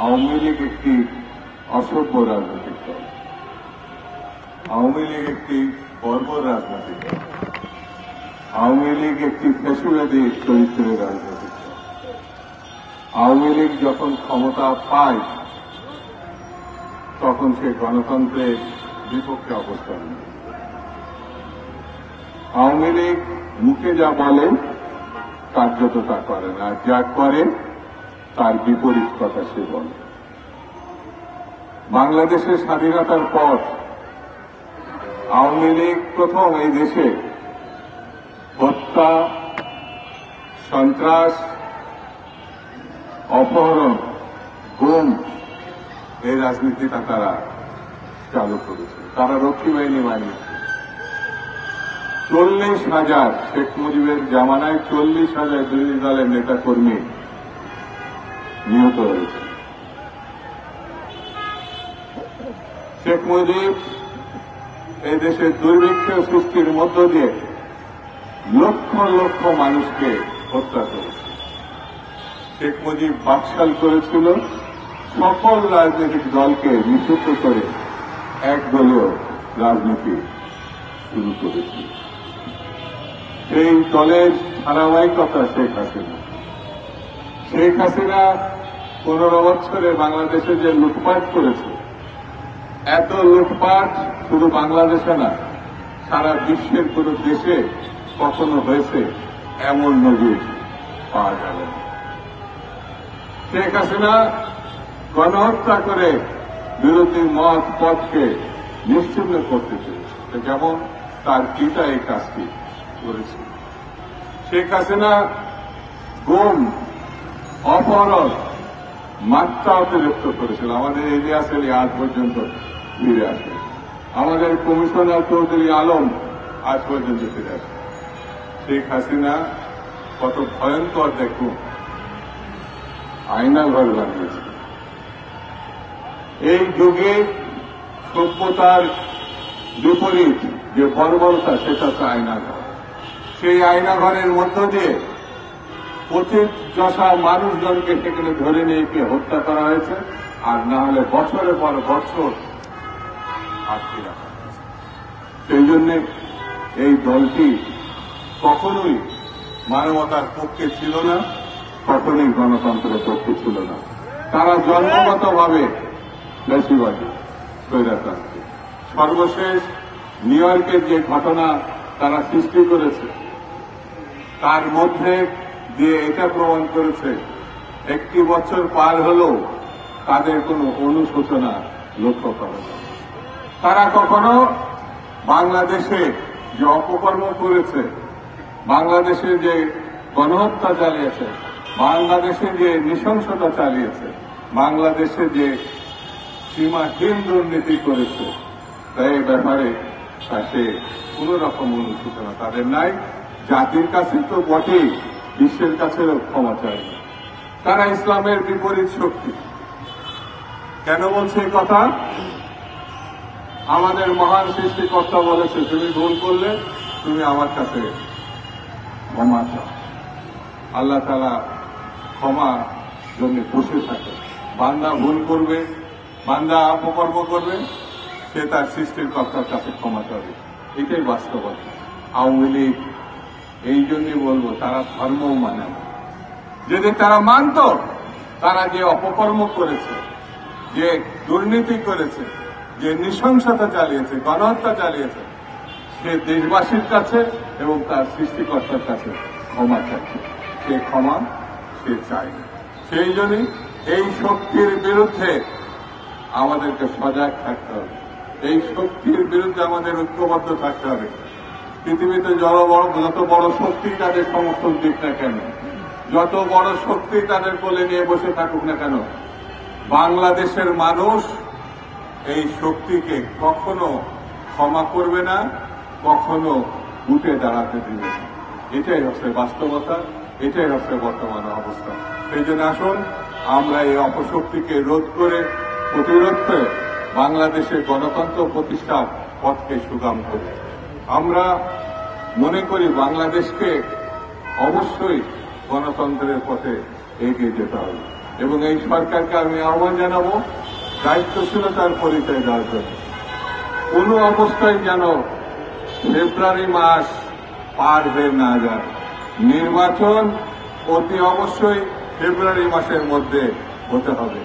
আওয়ামী লীগ একটি অসভ্য রাজনৈতিক দল, আওয়ামী লীগ একটি বর্বর রাজনৈতিক দল, আওয়ামী লীগ একটি ফ্যাসিবাদী চরিত্রের রাজনৈতিক দল। আওয়ামী লীগ যখন ক্ষমতা পায় তখন সে গণতন্ত্রের বিপক্ষে অবস্থান নেয়। আওয়ামী লীগ মুখে যা বলে কার্যত তা করে না, যা করে তার বিপরীত কথা সে বলে। বাংলাদেশের স্বাধীনতার পর আওয়ামী লীগ প্রথম এই দেশে হত্যা, সন্ত্রাস, অপহরণ, গুম এই রাজনীতিটা তারা চালু করেছে। তারা রক্ষী বাহিনী বানিয়েছে। 40,000 শেখ মুজিবের জামানায় 40,000 বিরোধী দলের নেতা কর্মী নিহত হয়েছে। শেখ মুজিব এই দেশের দুর্ভিক্ষ সৃষ্টির মধ্য দিয়ে লক্ষ লক্ষ মানুষকে হত্যা করেছে। শেখ মুজিব বাকশাল করেছিল, সকল রাজনৈতিক দলকে নিষিদ্ধ করে একদলীয় রাজনীতি শুরু করেছিল। সেই দলের ধারাবাহিকতা শেখ হাসিনা। শেখ হাসিনা 15 বছরে বাংলাদেশে যে লুটপাট করেছে, এত লুটপাট শুধু বাংলাদেশে না, সারা বিশ্বের কোন দেশে কখনো হয়েছে এমন নজির পাওয়া যাবে না। শেখ হাসিনা গণহত্যা করে বিরোধী মত পথকে নিশ্চিহ্ন করতে চেয়েছে, যেমন তার পিতা এই কাজটি করেছে। শেখ হাসিনা গুম, অপহরণ, মাত্রা অতিরিক্ত করেছিল। আমাদের ইলিয়াস আলী আজ পর্যন্ত ফিরে আসে, আমাদের কমিশনার চৌধুরী আলম আজ পর্যন্ত ফিরে আসে। শেখ হাসিনা কত ভয়ঙ্কর দেখুন, আয়নাঘর বানিয়েছে। এই যুগে সভ্যতার বিপরীত যে বর্বরতা, সেটা হচ্ছে আয়নাঘর। সেই আয়নাঘরের মধ্য দিয়ে পতিত যশা মানুষজনকে সেখানে ধরে নিয়ে গিয়ে হত্যা করা হয়েছে, আর না হলে বছরের পর বছর আটকে রাখা হয়েছে। সেই জন্য এই দলটি কখনোই মানবতার পক্ষে ছিল না, কখনোই গণতন্ত্রের পক্ষে ছিল না। তারা জন্মগতভাবে ফ্যাসিবাদী, স্বৈরতান্ত্রিক। সর্বশেষ নিউ ইয়র্কের যে ঘটনা তারা সৃষ্টি করেছে, তার মধ্যে যে এটা প্রমাণ করেছে 1 বছর পার হলেও তাদের কোনো অনুশোচনা লক্ষ্য করে না। তারা কখনো বাংলাদেশে যে অপকর্ম করেছে, বাংলাদেশে যে গণহত্যা চালিয়েছে, বাংলাদেশে যে নৃশংসতা চালিয়েছে, বাংলাদেশে যে সীমাহীন দুর্নীতি করেছে, তাই এই ব্যাপারে সে কোন রকম অনুশোচনা তাদের নাই। জাতির কাছে তো বটেই, বিশ্বের কাছেও ক্ষমা চায় না। তারা ইসলামের বিপরীত শক্তি। কেন বলছে এই কথা? আমাদের মহান সৃষ্টিকর্তা বলেছে, তুমি ভুল করলে তুমি আমার কাছে ক্ষমা চাও। আল্লাহ তাআলা ক্ষমা জন্য বসে থাকে। বান্দা ভুল করবে, বান্দা অপকর্ম করবে, সে তার সৃষ্টির কর্তার কাছে ক্ষমা চাবে। এটাই বাস্তবতা। আওয়ামী লীগ এই জন্যই বলবো, তারা ধর্মও মানে না। যদি তারা মানত, তারা যে অপকর্ম করেছে, যে দুর্নীতি করেছে, যে নৃশংসতা চালিয়েছে, গণহত্যা চালিয়েছে, সে দেশবাসীর কাছে এবং তার সৃষ্টিকর্তার কাছে ক্ষমা চাইছে। সে ক্ষমা সে চায় না। সেই জন্যই এই শক্তির বিরুদ্ধে আমাদেরকে সজাগ থাকতে হবে। এই শক্তির বিরুদ্ধে আমাদের ঐক্যবদ্ধ থাকতে হবে। পৃথিবীতে যত বড় শক্তি তাদের সমর্থন দিক না কেন, যত বড় শক্তি তাদের কোলে নিয়ে বসে থাকুক না কেন, বাংলাদেশের মানুষ এই শক্তিকে কখনো ক্ষমা করবে না, কখনো উঠে দাঁড়াতে দিবে না। এটাই হচ্ছে বাস্তবতা, এটাই হচ্ছে বর্তমান অবস্থা। সেই জন্য আসুন আমরা এই অপশক্তিকে রোধ করে, প্রতিরোধ করে বাংলাদেশের গণতন্ত্র প্রতিষ্ঠার পথকে সুগম করি। আমরা মনে করি বাংলাদেশকে অবশ্যই গণতন্ত্রের পথে এগিয়ে যেতে হবে। এবং এই সরকারকে আমি আহ্বান জানাবো দায়িত্বশীলতার পরিচয় দেওয়ার জন্য। কোনো অবস্থায় যেন ফেব্রুয়ারি মাস পার হয়ে না যায়। নির্বাচন অতি অবশ্যই ফেব্রুয়ারি মাসের মধ্যে হতে হবে।